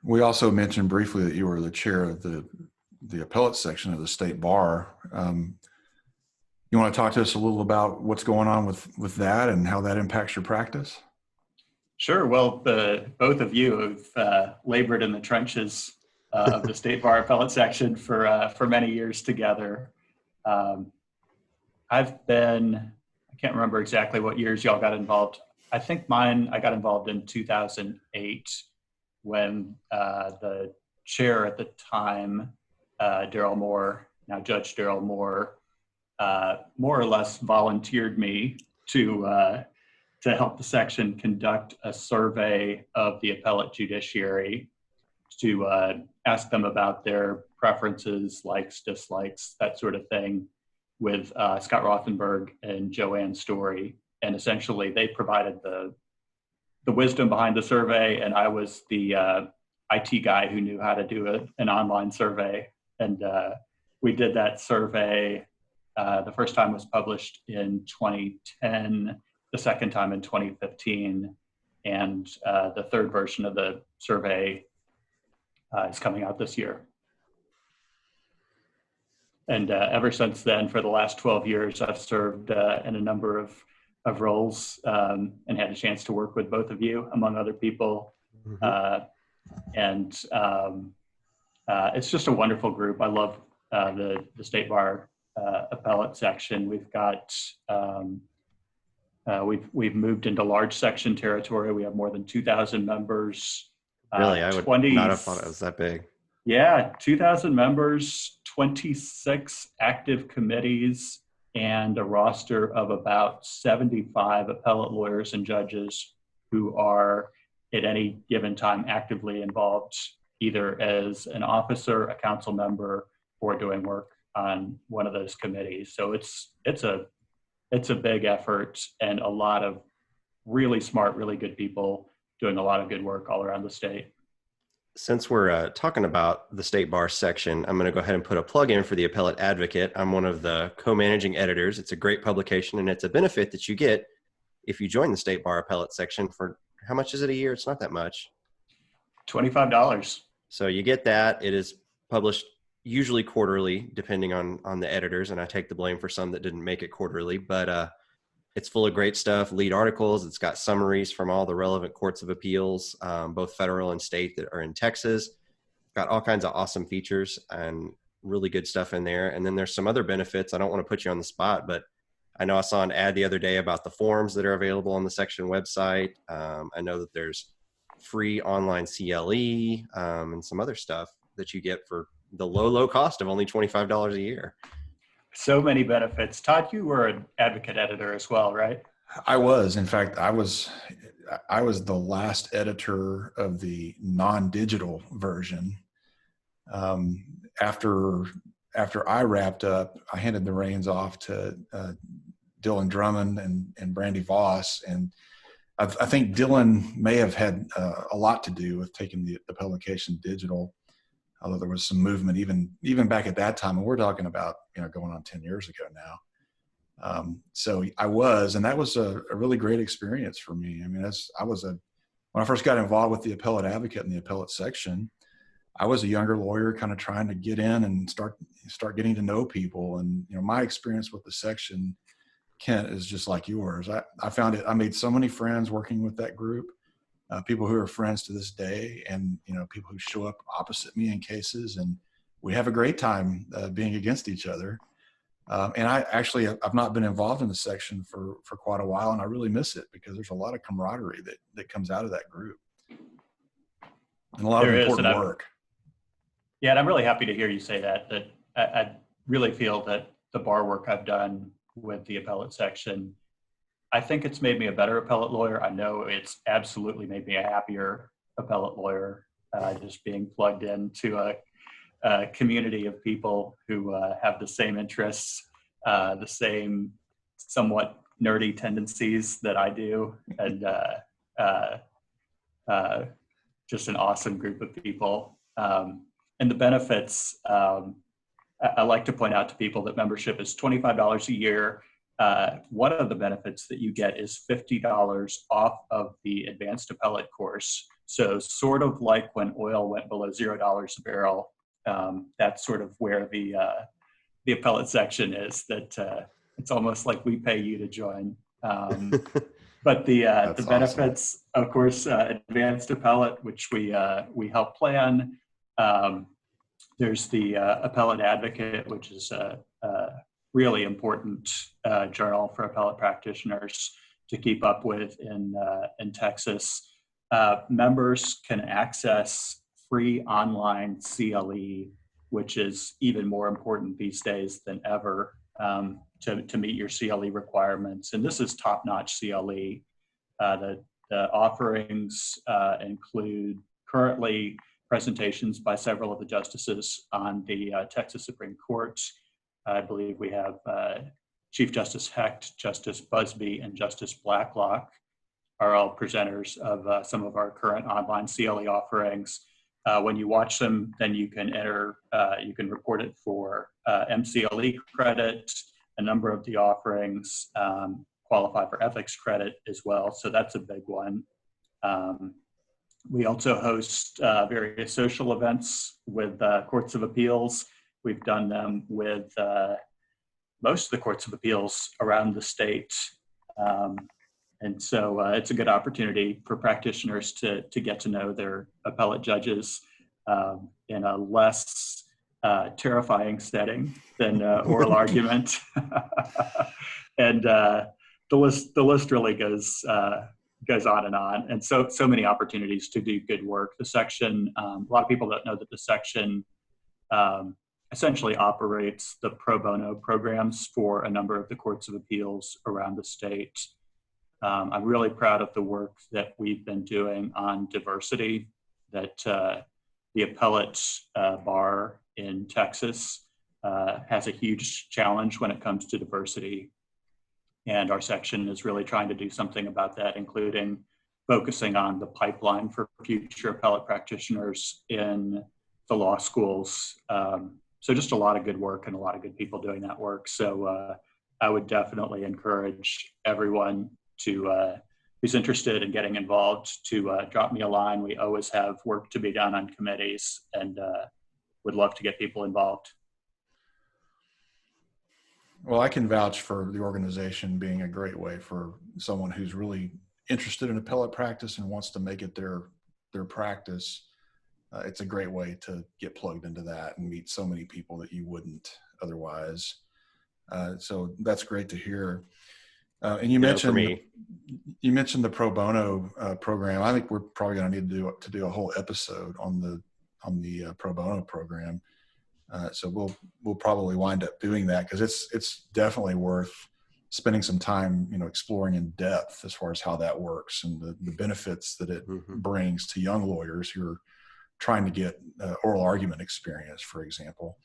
We also mentioned briefly that you were the chair of the appellate section of the state bar. You want to talk to us a little about what's going on with that and how that impacts your practice? Sure. Well, both of you have labored in the trenches of the State Bar Appellate Section for many years together. Um, I can't remember exactly what years y'all got involved. I think I got involved in 2008 when the chair at the time, Daryl Moore, now Judge Daryl Moore, more or less volunteered me to help the section conduct a survey of the appellate judiciary to ask them about their preferences, likes, dislikes, that sort of thing, with Scott Rothenberg and Joanne Story. And essentially, they provided the wisdom behind the survey, and I was the IT guy who knew how to do an online survey. And we did that survey. The first time was published in 2010, the second time in 2015, and the third version of the survey is coming out this year. And ever since then, for the last 12 years, I've served in a number of roles and had a chance to work with both of you, among other people. Mm-hmm. It's just a wonderful group. I love the State Bar Appellate Section. We've got we've moved into large section territory. We have more than 2,000 members. Really, I would not have thought it was that big. Yeah, 2,000 members, 26 active committees, and a roster of about 75 appellate lawyers and judges who are at any given time actively involved, either as an officer, a council member, or doing work on one of those committees. So it's a big effort, and a lot of really smart, really good people doing a lot of good work all around the state. Since we're talking about the State Bar Section, I'm going to go ahead and put a plug in for the Appellate Advocate. I'm one of the co-managing editors. It's a great publication, and it's a benefit that you get if you join the State Bar Appellate Section. For how much is it a year? It's not that much. $25. So you get that. It is published usually quarterly, depending on the editors, and I take the blame for some that didn't make it quarterly, but it's full of great stuff, lead articles. It's got summaries from all the relevant courts of appeals, both federal and state, that are in Texas. Got all kinds of awesome features and really good stuff in there. And then there's some other benefits. I don't want to put you on the spot, but I know I saw an ad the other day about the forms that are available on the section website. I know that there's free online CLE and some other stuff that you get for the low cost of only $25 a year. So many benefits. Todd, you were an advocate editor as well, right? I was. In fact, I was the last editor of the non-digital version. After I wrapped up, I handed the reins off to Dylan Drummond and Brandy Voss, and I think Dylan may have had a lot to do with taking the publication digital. Although there was some movement even back at that time, and we're talking about going on 10 years ago now. So I was, and that was a really great experience for me. I mean, when I first got involved with the Appellate Advocate in the appellate section, I was a younger lawyer, kind of trying to get in and start getting to know people. And my experience with the section, Kent, is just like yours. I found it. I made so many friends working with that group. People who are friends to this day, and people who show up opposite me in cases, and we have a great time being against each other. And I've not been involved in the section for quite a while, and I really miss it because there's a lot of camaraderie that comes out of that group, and a lot of important work. Yeah, and I'm really happy to hear you say that. That I really feel that the bar work I've done with the appellate section, I think it's made me a better appellate lawyer. I know it's absolutely made me a happier appellate lawyer, just being plugged into a community of people who have the same interests, the same somewhat nerdy tendencies that I do, and just an awesome group of people. And the benefits, I like to point out to people that membership is $25 a year. one of the benefits that you get is $50 off of the advanced appellate course. So sort of like when oil went below $0 a barrel, that's sort of where the appellate section is. That it's almost like we pay you to join. But the benefits, awesome. Of course, advanced appellate, which we help plan. There's the Appellate Advocate, which is a really important journal for appellate practitioners to keep up with in Texas. Members can access free online CLE, which is even more important these days than ever to meet your CLE requirements. And this is top-notch CLE. The offerings include currently presentations by several of the justices on the Texas Supreme Court. I believe we have Chief Justice Hecht, Justice Busby, and Justice Blacklock are all presenters of some of our current online CLE offerings. When you watch them, then you can you can report it for MCLE credit. A number of the offerings qualify for ethics credit as well, so that's a big one. We also host various social events with courts of appeals. We've done them with most of the courts of appeals around the state. And so it's a good opportunity for practitioners to get to know their appellate judges in a less terrifying setting than oral argument. And the list really goes on and on. And so many opportunities to do good work. The section, a lot of people don't know that the section essentially operates the pro bono programs for a number of the courts of appeals around the state. I'm really proud of the work that we've been doing on diversity, that the appellate bar in Texas has a huge challenge when it comes to diversity. And our section is really trying to do something about that, including focusing on the pipeline for future appellate practitioners in the law schools. So just a lot of good work and a lot of good people doing that work. So I would definitely encourage everyone who's interested in getting involved to drop me a line. We always have work to be done on committees and would love to get people involved. Well, I can vouch for the organization being a great way for someone who's really interested in appellate practice and wants to make it their practice. It's a great way to get plugged into that and meet so many people that you wouldn't otherwise. So that's great to hear. And you mentioned the pro bono program. I think we're probably going to need to do a whole episode on the pro bono program. So we'll probably wind up doing that because it's definitely worth spending some time, exploring in depth as far as how that works and the benefits that it brings to young lawyers who are trying to get oral argument experience, for example.